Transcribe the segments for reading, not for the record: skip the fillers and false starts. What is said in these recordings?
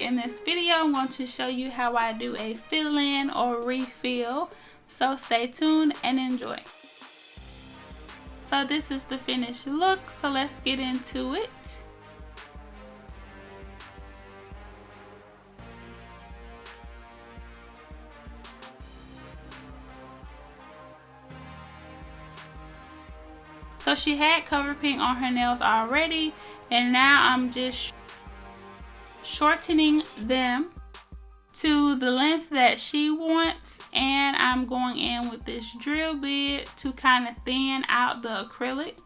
in this video, I'm going to show you how I do a fill-in or refill. So stay tuned and enjoy. So this is the finished look, so let's get into it. So she had cover paint on her nails already, and now I'm just shortening them to the length that she wants, and I'm going in with this drill bit to kind of thin out the acrylic.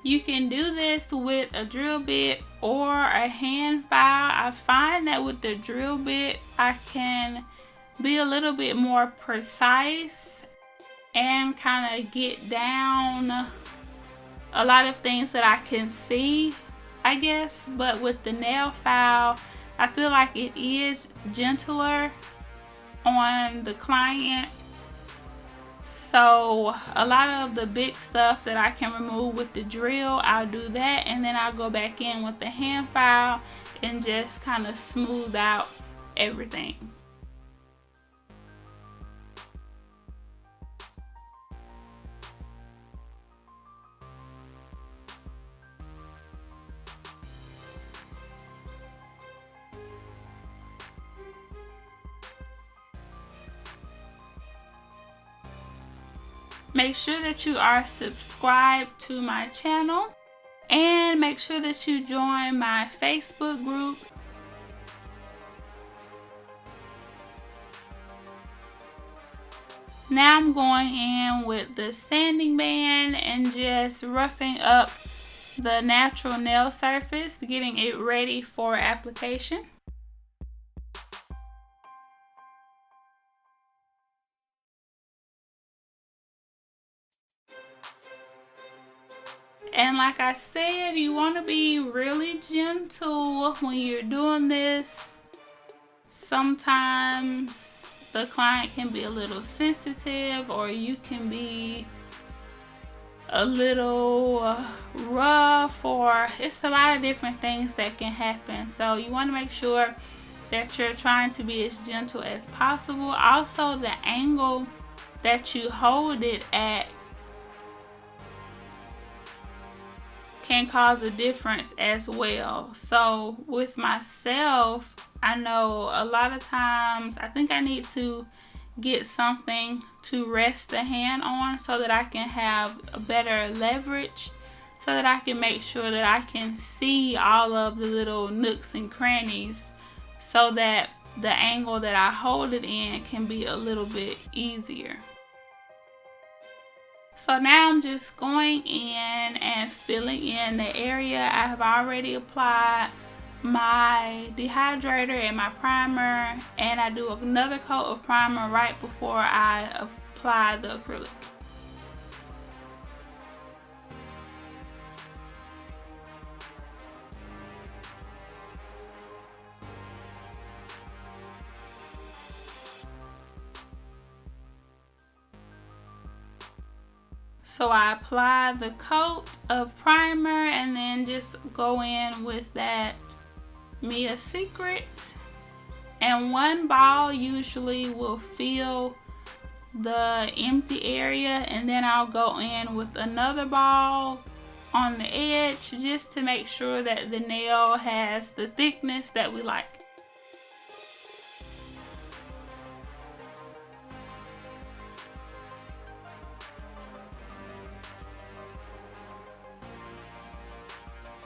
You can do this with a drill bit or a hand file. I find that with the drill bit I can be a little bit more precise and kind of get down a lot of things that I can see, I guess. But with the nail file, I feel like it is gentler on the client. So a lot of the big stuff that I can remove with the drill, I'll do that, and then I'll go back in with the hand file and just kind of smooth out everything. Make sure that you are subscribed to my channel, and make sure that you join my Facebook group. Now I'm going in with the sanding band and just roughing up the natural nail surface, getting it ready for application. And like I said, you want to be really gentle when you're doing this. Sometimes the client can be a little sensitive, or you can be a little rough, or it's a lot of different things that can happen. So you want to make sure that you're trying to be as gentle as possible. Also, the angle that you hold it at can cause a difference as well. So with myself, I know a lot of times I think I need to get something to rest the hand on so that I can have a better leverage, so that I can make sure that I can see all of the little nooks and crannies, so that the angle that I hold it in can be a little bit easier. So now I'm just going in and filling in the area. I have already applied my dehydrator and my primer, and I do another coat of primer right before I apply the acrylic. So I apply the coat of primer and then just go in with that Itz Secret. And one ball usually will fill the empty area, and then I'll go in with another ball on the edge just to make sure that the nail has the thickness that we like.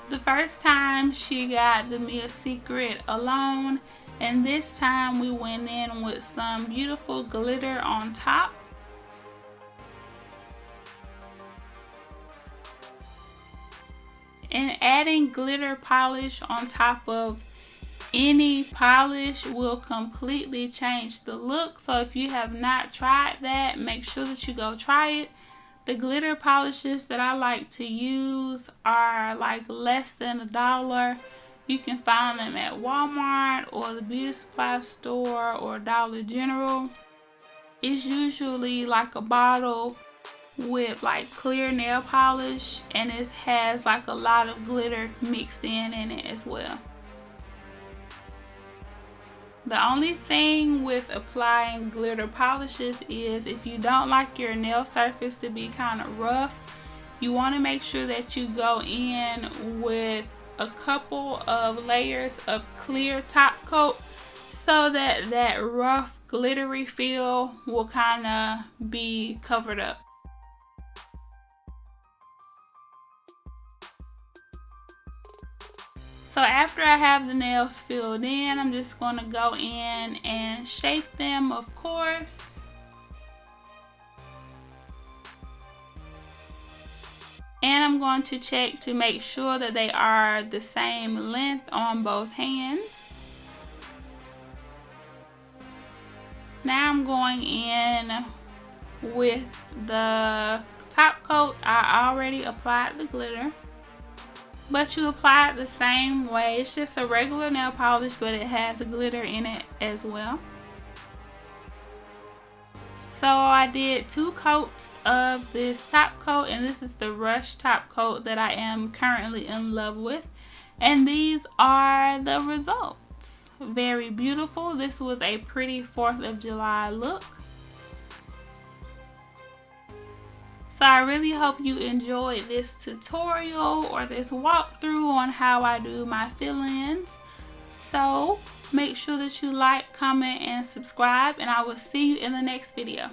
The first time she got the Itz Secret alone, and this time we went in with some beautiful glitter on top. And adding glitter polish on top of any polish will completely change the look. So if you have not tried that, make sure that you go try it. The glitter polishes that I like to use are like less than $1. You can find them at Walmart or the beauty supply store or Dollar General. It's usually like a bottle with like clear nail polish, and it has like a lot of glitter mixed in it as well. The only thing with applying glitter polishes is if you don't like your nail surface to be kind of rough, you want to make sure that you go in with a couple of layers of clear top coat so that that rough glittery feel will kind of be covered up. So after I have the nails filled in, I'm just going to go in and shape them, of course. And I'm going to check to make sure that they are the same length on both hands. Now I'm going in with the top coat. I already applied the glitter, but you apply it the same way. It's just a regular nail polish, but it has glitter in it as well. So I did 2 coats of this top coat, and this is the Rush top coat that I am currently in love with. And these are the results. Very beautiful. This was a pretty 4th of July look. So I really hope you enjoyed this tutorial or this walkthrough on how I do my fill-ins. So make sure that you like, comment, and subscribe, and I will see you in the next video.